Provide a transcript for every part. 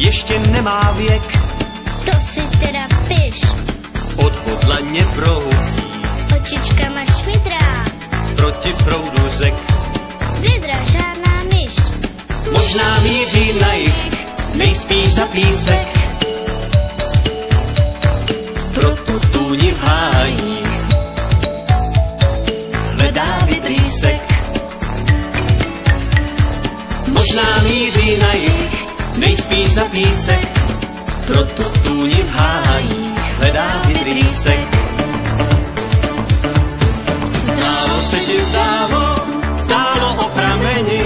ještě nemá věk. To si teda piš. Odhodlaně prouzí, Očičkama šmidrá, proti proudu řek. Vydra žádná myš. Možná míří na jih, nejspíš za písek. Pro tu tůni v hájích hledá vidrýsek. Možná míří na jih, nejspíš za písek. Pro tu tůni v hájích hledá vidrýsek. Zdálo se ti zdálo o prameni,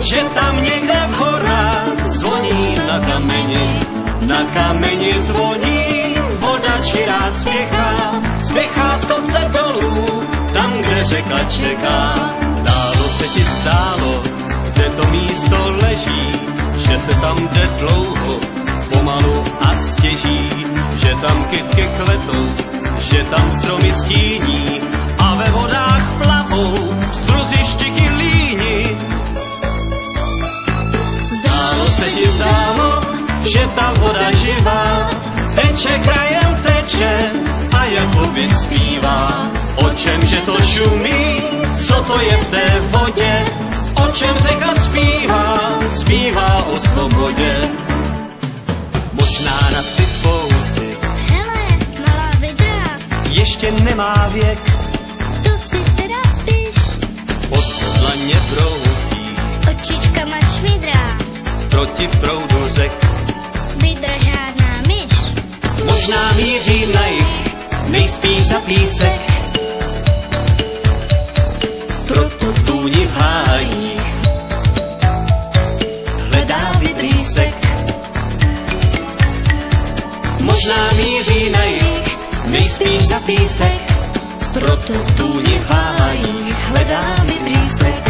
že tam někde v horách zvoní na kameni. Na kameni zvoní, voda čirá spěchá z kopce dolů, tam, kde řeka čeká. Zdálo se ti kde to místo leží, že se tam jde dlouho, pomalu a stěží, že tam kytky kvetou, že tam stromy stíní a ve vodách plavou struzy štiky líni. Zdálo se ti že ta voda živá teče krajem teče a jakoby zpívá. O čem, že to šumí, co to je v té vodě, o čem řeka zpívá o svobodě. Možná na ty fousy, Hele, malá vidra, ještě nemá věk. to si teda piš. Odhodlaně prouzí, Očičkama šmidrá, proti proudu řek. Vydra žádná myš. Možná míří na jih, nejspíš za písek. Pro tu tůni v hájích hledá vidrýsek. Možná míří na jih, nejspíš za písek. Pro tu tůni v hájích hledá vidrýsek.